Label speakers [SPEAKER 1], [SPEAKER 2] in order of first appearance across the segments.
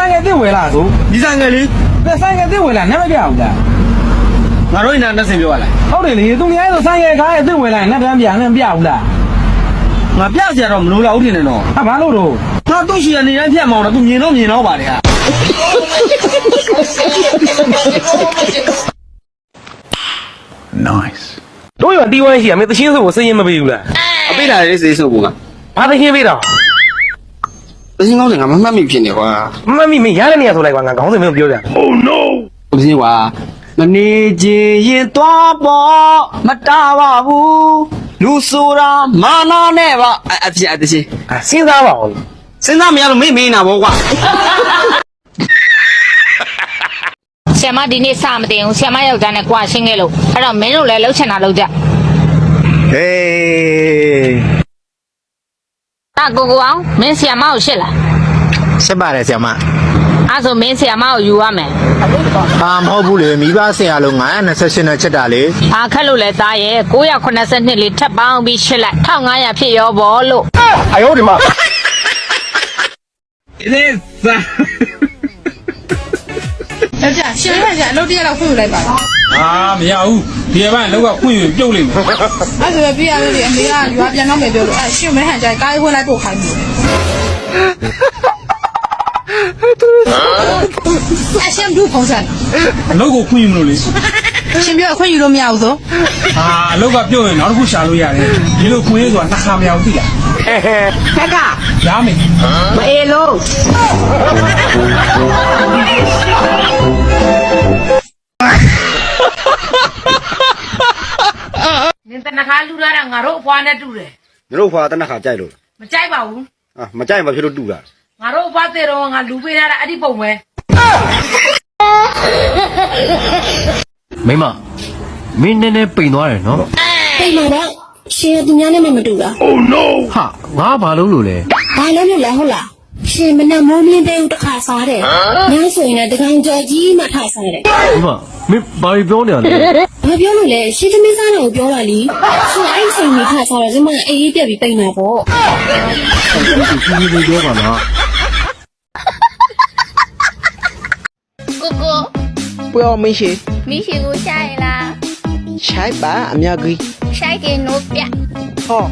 [SPEAKER 1] ဆိုင်ကတိဝယ်လာဆို
[SPEAKER 2] ဒီဆိုင်ကလေး
[SPEAKER 1] ဆိုင်ကတိဝယ်လာနမပြဘူးလား
[SPEAKER 2] ငါတို့အိမ်နာနဲ့ဆင်ပြောရလား
[SPEAKER 1] ဟုတ်တယ်လေသူများဆိုဆိုင်ကခါရဲ့တိဝယ်လာနတ်တန်းပြနဲ့ပြဘူးလား
[SPEAKER 2] ငါပြစရာတော့မလိုတော့ဘူးထင်တယ်နော်
[SPEAKER 1] ဟာဘာလို့တော့
[SPEAKER 2] ငါတို့ရှိရနေတိုင်းဖြတ်မောင်းတော့သူမြင်တော့ပါလေဟာ
[SPEAKER 3] Nice.
[SPEAKER 1] တို့ရတီးဝိုင်းရှိရမင်းတချင်းစုကိုစရင်မပေးဘူးလား
[SPEAKER 2] အပိတ်လာလေးစေးစုပ်ဘူးက
[SPEAKER 1] ဘာတချင်းပေးတော့
[SPEAKER 2] တချင်းကောင်းတယ်ငါမမှတ်မိဖြစ်နေကွာ
[SPEAKER 1] မမီမင်းရတဲ့နေရာဆိုလိုက်ကွာငါခေါင်းစဉ်မင်းပြောကြတယ်
[SPEAKER 3] Oh no.
[SPEAKER 2] တချင်းကွာမနေခြင်းရင်သွားပေါ်မတားပါဘူးလူဆိုတာမာနာနဲ့ပါအချင်း
[SPEAKER 1] စဉ်းစားပါဦး
[SPEAKER 2] စဉ်းစားမရလို့မေးနေတာဗောကွာ
[SPEAKER 4] ဆရာမဒီနေ့စမတင်ဘူးဆရာမယောက်ျားနဲ့ကြွားရှင်းခဲ့လို့အဲ့တော့မင်းတို့လည်းလှုပ်ချင်တာလှုပ်ကြ
[SPEAKER 3] Hey.
[SPEAKER 4] တာကိုအောင်မင်းဆရာမကိုရှစ်လား
[SPEAKER 3] ရှစ်ပါတယ်ဆရာမ
[SPEAKER 4] အဲ့ဆိုမင်းဆရာမကိုယူရမယ်
[SPEAKER 3] အာမဟုတ်ဘူးလေမိဘဆရာလုံး928နဲ့ချက်တာလေ
[SPEAKER 4] အခက်လို့လဲသားရဲ့982လေးထပ်ပေါင်းပြီးရှစ်လိုက်1500ဖြစ်ရောဘောလို့
[SPEAKER 1] 哎呦我的妈！
[SPEAKER 2] ဒီစား
[SPEAKER 5] ယောက်ျားရှင်လိုက်ကြအလုပ်တရက်တော့ဖွင့်လိုက်ပါလား
[SPEAKER 6] အာမရဘူးဒီဘက်လောက်ကခွင့်ပြုတ်လိမ့်မယ်
[SPEAKER 5] အဲ့ဆိုတော့ပြရလို့ဒီအမေကရွာပြန်တော့မယ်ပြောလို့အဲ့ရှင်မဟန်ကြကားခွင့်လိုက်ပို့ခိုင်းတယ်အရှင်ဘူးပုံစံ
[SPEAKER 6] အလုပ်ကိုခွင့်ယူမလို့လေ
[SPEAKER 5] ရှင်ပြောခွင့်ယူလို့မရဘူးဆို
[SPEAKER 6] အာအလုပ်ကပြုတ်ရင်နောက်တစ်ခုရှာလို့ရတယ်ဒီလိုခွင့်ရဆိုတာနှစ်ခါမရဘူးသိလား
[SPEAKER 4] ခက်က
[SPEAKER 6] ရမယ်
[SPEAKER 4] မအေးလို့နင်တနခါလူရတာငါတို့အဖွားနဲ့တူတယ်
[SPEAKER 2] ငါတို့ဖွာတနခါကြိုက်လို့
[SPEAKER 4] မကြိုက်ပါဘူး
[SPEAKER 2] အာမကြိုက်မှဖြစ်လို့တူတာ
[SPEAKER 4] ငါတို့အဖွားတဲ့တော့ငါလူပေးရတာအဲ့ဒီပုံပဲ
[SPEAKER 7] မိမမင်းနည်းနည်းပိန်သွားတယ်နော်
[SPEAKER 8] ပိတ်မှာတော့ရှင်ကသူများနဲ့မတူတာ
[SPEAKER 3] Oh no.
[SPEAKER 7] ဟာငါဘာလို့လို့လဲ
[SPEAKER 8] ဘာလို့လဲဟုတ်လားရှင်မနဲ့မိုးမင်းတဲ့တစ်ခါစားတယ်ညဆိုရင်လည်းတကောင်ကြော်ကြီးမှထားစားတယ်
[SPEAKER 7] မိမမင်းဘာပြောနေရလဲ
[SPEAKER 8] ဘာပြောလို့လဲရှင်သမီးစားတယ်ကိုပြောတာလीရှင်အဲ့ဒီချိန်ကြီးထားစားတယ်ဒီမှာအေးအေးပြက်ပြီးပိတ်မှာပေါ့
[SPEAKER 7] ဒီပြောပါလား
[SPEAKER 9] ကိုကို
[SPEAKER 10] ပြောမရှိ
[SPEAKER 9] မိရှိကိုရှာရင်လား
[SPEAKER 10] ချိုက်ပါအများကြီး
[SPEAKER 9] ရှိုက်ကင်နိုးပြ
[SPEAKER 10] ဟော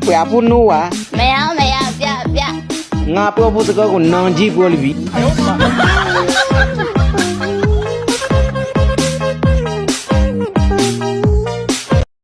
[SPEAKER 10] ပြဖို့နိုးဝါ
[SPEAKER 9] မရပြ
[SPEAKER 10] ငါပြောဖို့စကားကိုနောင်ကြည့်ပြောလိပြီ
[SPEAKER 9] မ